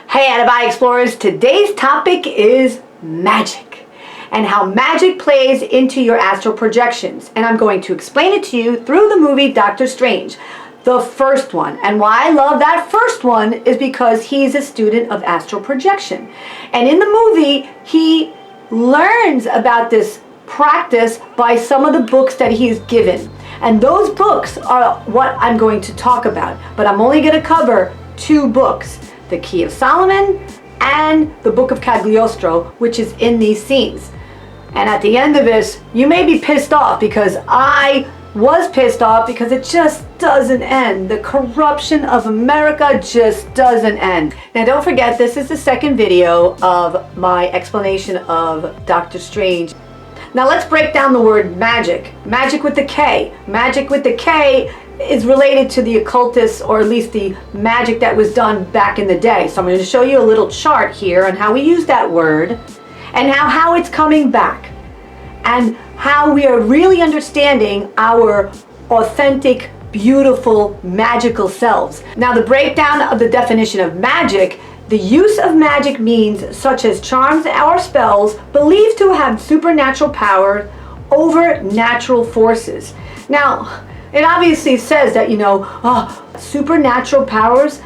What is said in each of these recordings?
Hey Outofbody Explorers, today's topic is magic and how magic plays into your astral projections. And I'm going to explain it to you through the movie Doctor Strange, the first one. And why I love that first one is because he's a student of astral projection. And in the movie, he learns about this practice by some of the books that he's given. And those books are what I'm going to talk about. But I'm only going to cover two books. The Key of Solomon and the Book of Cagliostro, which is in these scenes. And at the end of this, you may be pissed off, because I was pissed off, because it just doesn't end. The corruption of America just doesn't end. Now don't forget, this is the second video of my explanation of Doctor Strange. Now let's break down the word magic. Magic with the K. Magic with the K is related to the occultists, or at least the magic that was done back in the day. So I'm going to show you a little chart here on how we use that word and how it's coming back and how we are really understanding our authentic, beautiful, magical selves. Now the breakdown of the definition of magic: the use of magic means such as charms or spells believed to have supernatural power over natural forces. Now, it obviously says that, supernatural powers.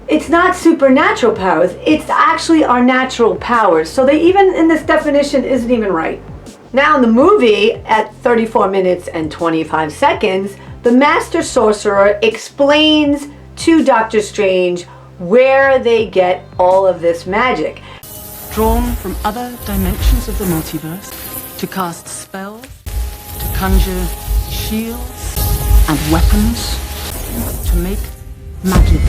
It's not supernatural powers. It's actually our natural powers. So they even in this definition isn't even right. Now in the movie, at 34 minutes and 25 seconds, the Master Sorcerer explains to Doctor Strange where they get all of this magic. Drawn from other dimensions of the multiverse to cast spells, to conjure shields and weapons, to make magic.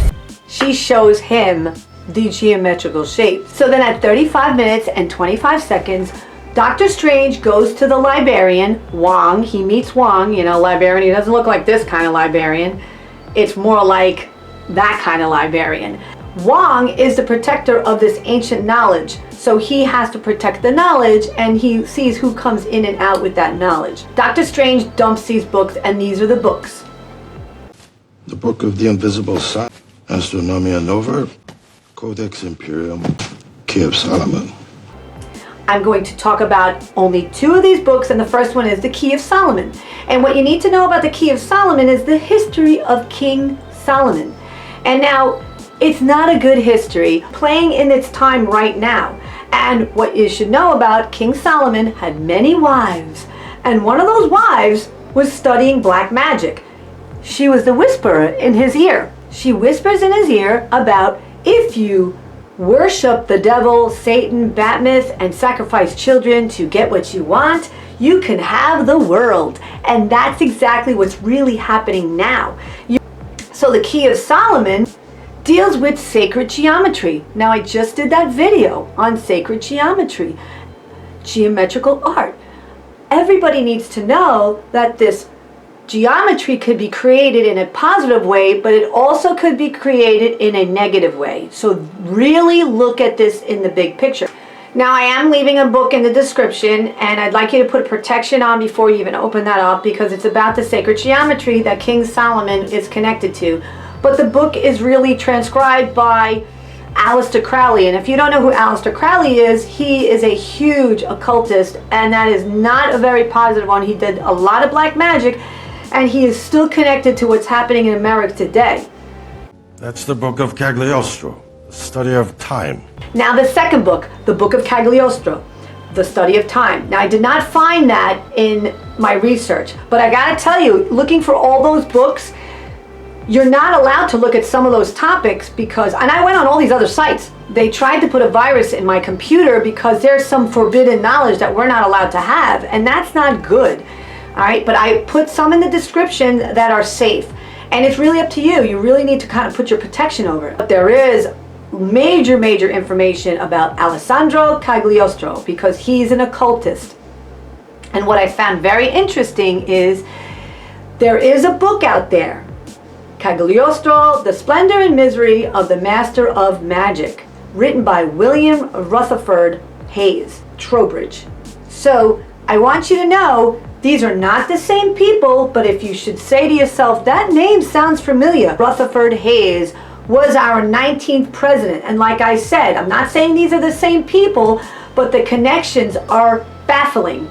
She shows him the geometrical shape. So then at 35 minutes and 25 seconds, Doctor Strange goes to the librarian, Wong. He meets Wong, librarian. He doesn't look like this kind of librarian. It's more like that kind of librarian. Wong is the protector of this ancient knowledge, so he has to protect the knowledge, and he sees who comes in and out with that knowledge. Doctor Strange dumps these books, and these are the books. The Book of the Invisible Sign, Astronomia Nova, Codex Imperium, Key of Solomon. I'm going to talk about only two of these books, and the first one is the Key of Solomon. And what you need to know about the Key of Solomon is the history of King Solomon. And now, it's not a good history playing in its time right now. And what you should know about King Solomon had many wives. And one of those wives was studying black magic. She was the whisperer in his ear. She whispers in his ear about if you worship the devil, Satan, Batmith, and sacrifice children to get what you want, you can have the world. And that's exactly what's really happening now. So the Key of Solomon deals with sacred geometry. Now I just did that video on sacred geometry, geometrical art. Everybody needs to know that this geometry could be created in a positive way, but it also could be created in a negative way. So really look at this in the big picture. Now I am leaving a book in the description, and I'd like you to put protection on before you even open that up, because it's about the sacred geometry that King Solomon is connected to. But the book is really transcribed by Aleister Crowley. And if you don't know who Aleister Crowley is, he is a huge occultist, and that is not a very positive one. He did a lot of black magic, and he is still connected to what's happening in America today. That's the Book of Cagliostro, the study of time. Now the second book, the Book of Cagliostro, the study of time. Now I did not find that in my research, but I gotta tell you, looking for all those books, you're not allowed to look at some of those topics, because, and I went on all these other sites, they tried to put a virus in my computer because there's some forbidden knowledge that we're not allowed to have, and that's not good. All right, but I put some in the description that are safe, and it's really up to you. You really need to kind of put your protection over it. But there is major information about Alessandro Cagliostro, because he's an occultist. And what I found very interesting is there is a book out there, Cagliostro, The Splendor and Misery of the Master of Magic, written by William Rutherford Hayes, Trowbridge. So I want you to know these are not the same people, but if you should say to yourself, that name sounds familiar. Rutherford Hayes was our 19th president. And like I said, I'm not saying these are the same people, but the connections are baffling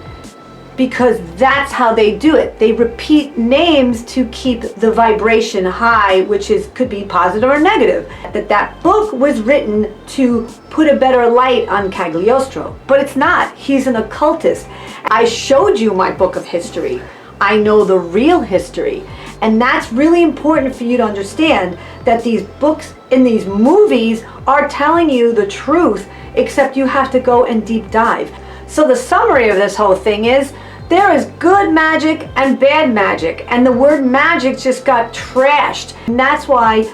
because that's how they do it. They repeat names to keep the vibration high, which could be positive or negative. That book was written to put a better light on Cagliostro, but it's not. He's an occultist. I showed you my book of history. I know the real history. And that's really important for you to understand, that these books and these movies are telling you the truth, except you have to go and deep dive. So the summary of this whole thing is, there is good magic and bad magic, and the word magic just got trashed. And that's why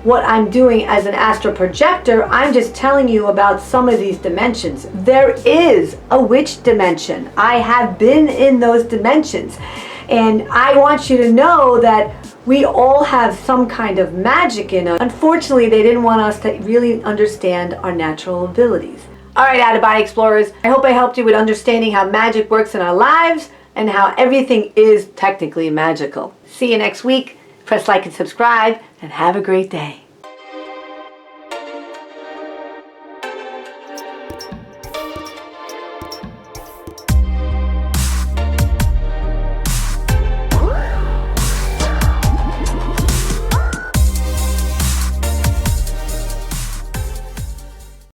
what I'm doing as an astral projector, I'm just telling you about some of these dimensions. There is a witch dimension. I have been in those dimensions. And I want you to know that we all have some kind of magic in us. Unfortunately, they didn't want us to really understand our natural abilities. All right, out-of-body explorers, I hope I helped you with understanding how magic works in our lives and how everything is technically magical. See you next week. Press like and subscribe, and have a great day.